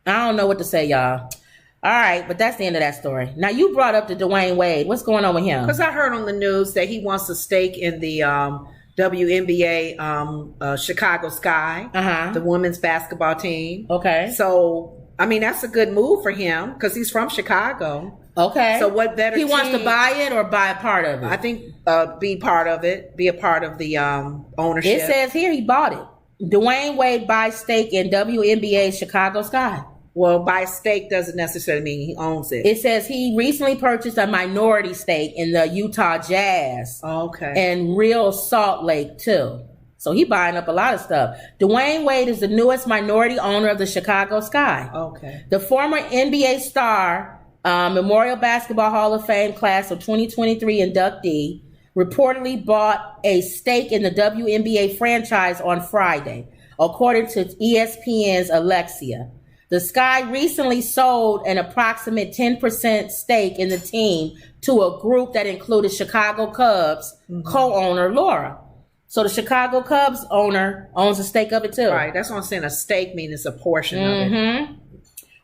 I don't know what to say, y'all. All right, but that's the end of that story. Now, you brought up the Dwyane Wade. What's going on with him? Because I heard on the news that he wants a stake in the WNBA Chicago Sky, the women's basketball team. Okay. So, I mean, that's a good move for him because he's from Chicago. Okay. So what better He wants to buy it or buy a part of it? I think be part of it, be a part of the ownership. It says here he bought it. Dwyane Wade buys stake in WNBA Chicago Sky. Well, buy stake doesn't necessarily mean he owns it. It says he recently purchased a minority stake in the Utah Jazz. Okay. And Real Salt Lake, too. So he buying up a lot of stuff. Dwyane Wade is the newest minority owner of the Chicago Sky. Okay. The former NBA star, Memorial Basketball Hall of Fame class of 2023 inductee, reportedly bought a stake in the WNBA franchise on Friday, according to ESPN's Alexia. The Sky recently sold an approximate 10% stake in the team to a group that included Chicago Cubs co-owner Laura. So the Chicago Cubs owner owns a stake of it too. Right, that's what I'm saying. A stake means it's a portion of it.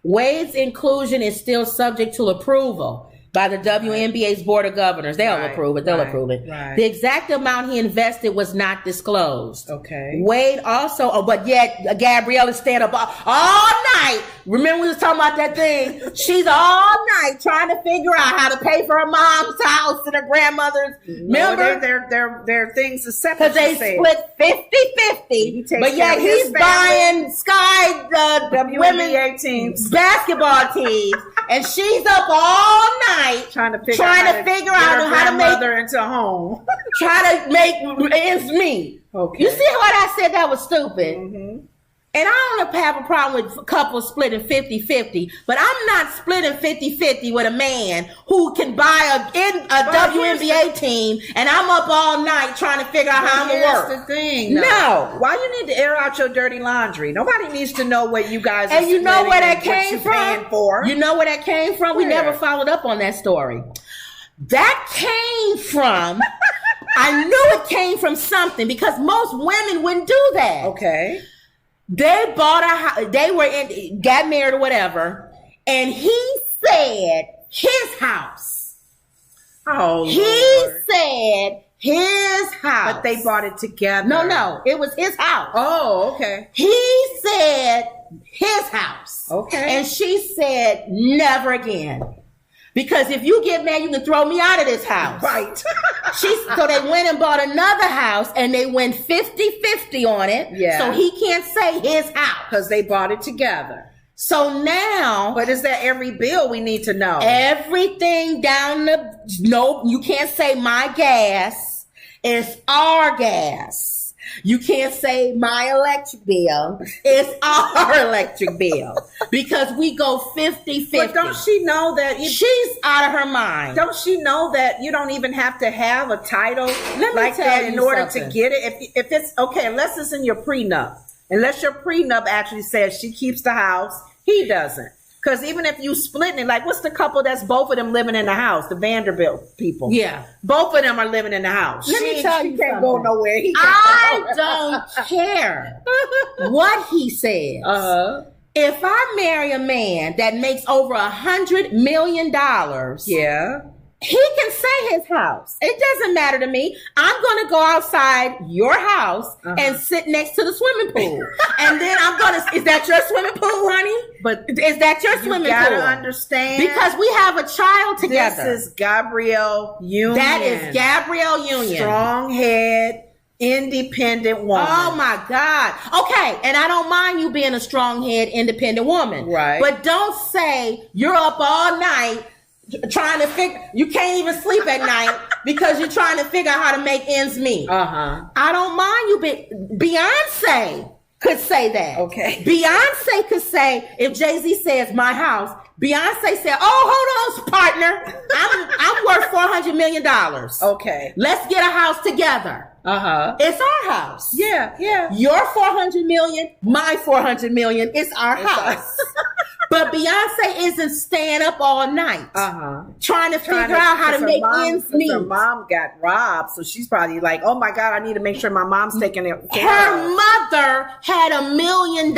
Wade's inclusion is still subject to approval by the WNBA's Board of Governors. They'll approve it. They'll approve it. Right. The exact amount he invested was not disclosed. Okay. Wade also, but yet Gabrielle is staying up all night. Remember we was talking about that thing? She's all night trying to figure out how to pay for her mom's house and her grandmother's. Remember? Their things are separate. Because they split 50-50. But yet he's buying Sky, the women's teams, basketball teams. And she's up all night trying to figure out how to make her into a home. Try to make ends meet. Okay. You see what I said? That was stupid. And I don't have a problem with couples splitting 50-50, but I'm not splitting 50-50 with a man who can buy a WNBA team, and I'm up all night trying to figure out how I'm going to work. That's the thing. No. Why you need to air out your dirty laundry? Nobody needs to know what you guys are and you know where that splitting came and what you're paying for. You know where that came from? We never followed up on that story. That came from... I knew it came from something because most women wouldn't do that. Okay. They bought a house. They got married or whatever, and he said his house. Oh, he Lord. Said his house. But they bought it together. No, it was his house. Oh, okay. He said his house. Okay. And she said never again. Because if you get mad, you can throw me out of this house. Right. So they went and bought another house, and they went 50-50 on it. Yeah. So he can't say his house. Because they bought it together. So now... But is that every bill we need to know? Everything down the... No, you can't say my gas. It's our gas. You can't say my electric bill. It's our electric bill. Because we go 50-50. But don't she know that... She's out of her mind. Don't she know that you don't even have to have a title like that in order to get it? If it's... Okay, unless it's in your prenup. Unless your prenup actually says she keeps the house, he doesn't. Because even if you splitting it, like what's the couple that's both of them living in the house? The Vanderbilt people. Yeah. Both of them are living in the house. Let me tell you can't something. go nowhere. I don't care what he says. If I marry a man that makes over $100 million, yeah, he can say his house. It doesn't matter to me. I'm going to go outside your house and sit next to the swimming pool. And then I'm going to... Is that your swimming pool, honey? But is that your swimming pool? You got to understand. Because we have a child together. This is Gabrielle Union. That is Gabrielle Union. Strong head, independent woman. Oh my God. Okay. And I don't mind you being a strong head, independent woman. Right. But don't say you're up all night trying to figure, you can't even sleep at night because you're trying to figure out how to make ends meet. I don't mind you, Beyonce could say that. Okay. Beyonce could say, if Jay-Z says my house, Beyonce said, oh, hold on, partner. I'm worth $400 million. Okay. Let's get a house together. It's our house. Yeah. Your $400 million, my $400 million, it's our house. But Beyonce isn't staying up all night trying to figure out how to make ends meet. Her mom got robbed, so she's probably like, "Oh my God, I need to make sure my mom's taking it." Her mother had $1 million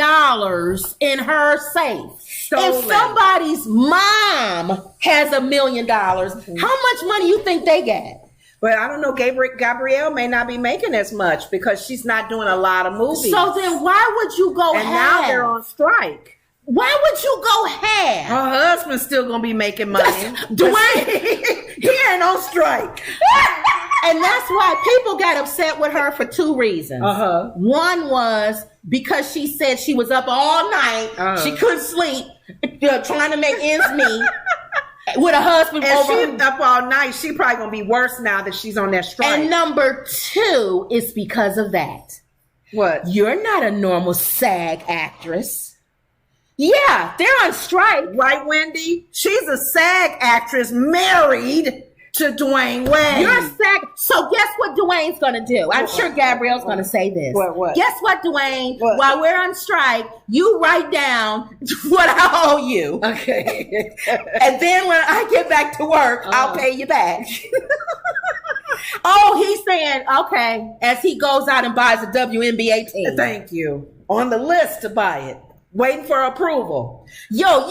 in her safe. Stolen. If somebody's mom has $1 million, how much money you think they got? But I don't know. Gabrielle may not be making as much because she's not doing a lot of movies. So then, why would you go? And now they're on strike. Why would you go half? Her husband's still gonna be making money. Dwyane, he ain't on strike. And that's why people got upset with her for 2 reasons. One was because she said she was up all night. She couldn't sleep, trying to make ends meet. With a husband and over. She's up all night. She probably gonna be worse now that she's on that strike. And number 2 is because of that. What? You're not a normal SAG actress. Yeah, they're on strike. Right, Wendy? She's a SAG actress married to Dwyane Wade. You're SAG. So guess what Dwayne's going to do? I'm sure Gabrielle's going to say this. What? Guess what, Dwyane? What? While we're on strike, you write down what I owe you. Okay. And then when I get back to work, I'll pay you back. Oh, he's saying, okay, as he goes out and buys a WNBA team. Thank you. On the list to buy it. Waiting for approval. Yo,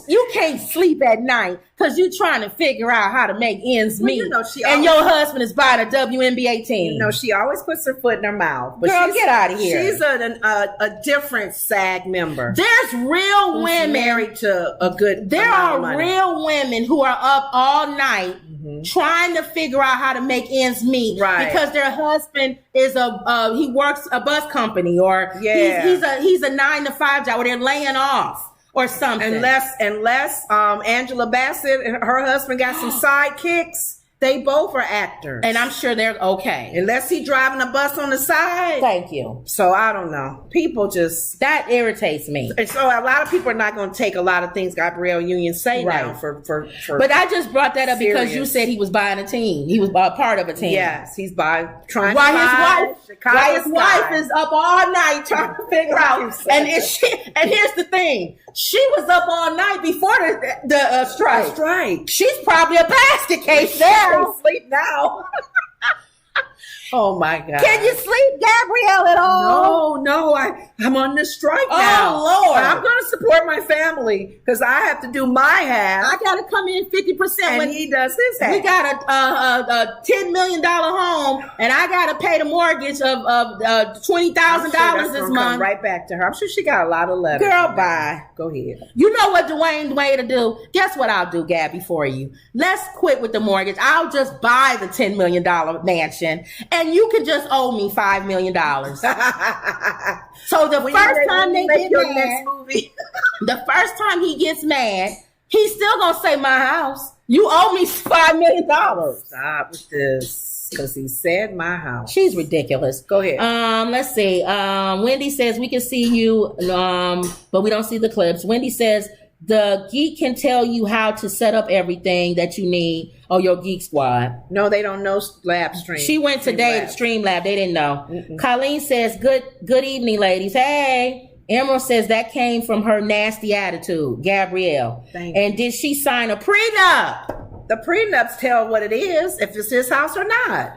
you can't sleep at night because you're trying to figure out how to make ends meet. You know, and your husband is buying a WNBA team. You know, she always puts her foot in her mouth. But girl, get out of here. She's a different SAG member. There's real women married to a good. There are real women who are up all night trying to figure out how to make ends meet, right? Because their husband is he works a bus company, or he's a 9-to-5 job, or they're laying off or something. Unless Angela Bassett and her husband got some sidekicks. They both are actors. And I'm sure they're okay. Unless he driving a bus on the side. Thank you. So I don't know. People just... That irritates me. And so a lot of people are not going to take a lot of things Gabrielle Union say now for But I just brought that up because you said he was buying a team. He was part of a team. Yes, he's trying to buy his wife is up all night trying to figure out. And here's the thing. She was up all night before the strike. She's probably a basket case there. Sleep now. Oh my God. Can you sleep, Gabrielle, at all? No. I'm on this strike now. Oh, Lord. I'm going to support my family because I have to do my half. I got to come in 50% when he does his half. We got a $10 million home, and I got to pay the mortgage of $20,000 this month. Come right back to her. I'm sure she got a lot of letters. Girl, bye. Go ahead. You know what Dwyane Wade to do? Guess what I'll do, Gabby, for you? Let's quit with the mortgage. I'll just buy the $10 million mansion, and you can just owe me $5 million. So the first time they get mad, the first time he gets mad, he's still gonna say my house. You owe me $5 million. Stop with this, because he said my house. She's ridiculous. Go ahead. Let's see. Wendy says we can see you, but we don't see the clips. Wendy says the geek can tell you how to set up everything that you need. Oh, your Geek Squad. No, they don't know Lab Stream. She went today to Streamlab. They didn't know. Colleen says, good evening, ladies. Hey. Emerald says that came from her nasty attitude, Gabrielle. And did she sign a prenup? The prenups tell what it is, if it's his house or not.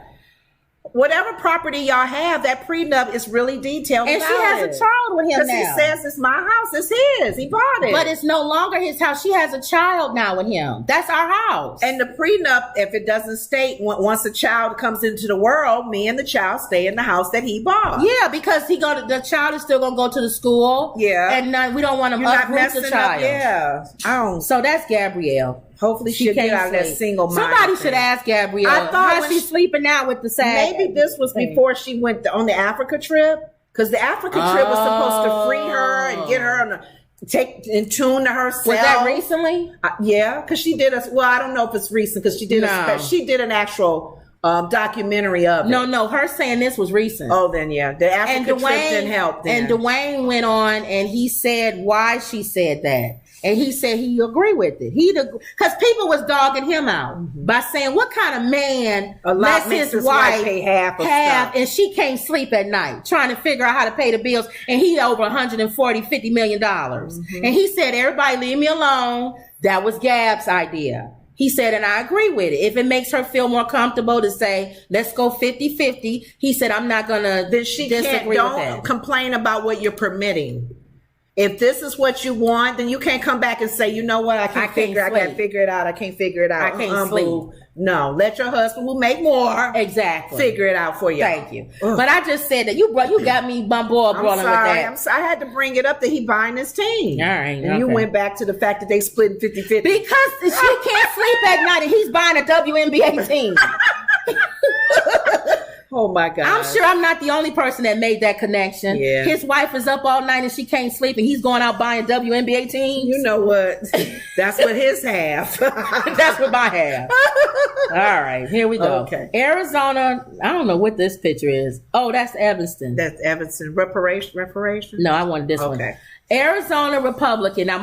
Whatever property y'all have, that prenup is really detailed. And she has a child with him now. Because he says it's my house, it's his. He bought it. But it's no longer his house. She has a child now with him. That's our house. And the prenup, if it doesn't state, once a child comes into the world, me and the child stay in the house that he bought. Yeah, because the child is still going to go to the school. Yeah. And we don't want to uproot the child. So that's Gabrielle. Hopefully she'll get out of that single mind. Somebody should ask Gabrielle. I thought how she's sleeping out with the SAG. Maybe this was before she went on the Africa trip, because the Africa trip was supposed to free her and get her take in tune to herself. Was that recently? Yeah, because she did I don't know if it's recent, because she did an actual documentary of it. No, her saying this was recent. Oh, then yeah, the Africa trip didn't help. Then. And Dwyane went on and he said why she said that. And he said he agree with it. Because people was dogging him out by saying, what kind of man lets his wife pay half and she can't sleep at night trying to figure out how to pay the bills, and he over $50 million. And he said, everybody leave me alone. That was Gab's idea. He said, and I agree with it. If it makes her feel more comfortable to say, let's go 50-50, he said, I'm not going to disagree with that. Don't complain about what you're permitting. If this is what you want, then you can't come back and say, you know what, I can't figure it out. I can't figure it out. I can't sleep. No, let your husband who make more figure it out for you. Thank you. But I just said that you got me boiled with that. I'm sorry. I had to bring it up that he buying his team. All right. And you went back to the fact that they split 50-50. Because she can't sleep at night and he's buying a WNBA team. Oh my God. I'm sure I'm not the only person that made that connection. Yeah. His wife is up all night and she can't sleep and he's going out buying WNBA teams. You know what? That's what his half. That's what my half. All right, here we go. Okay. Arizona, I don't know what this picture is. Oh, that's Evanston. That's Evanston. Reparation? No, I wanted this one. Okay. Arizona Republican. Now,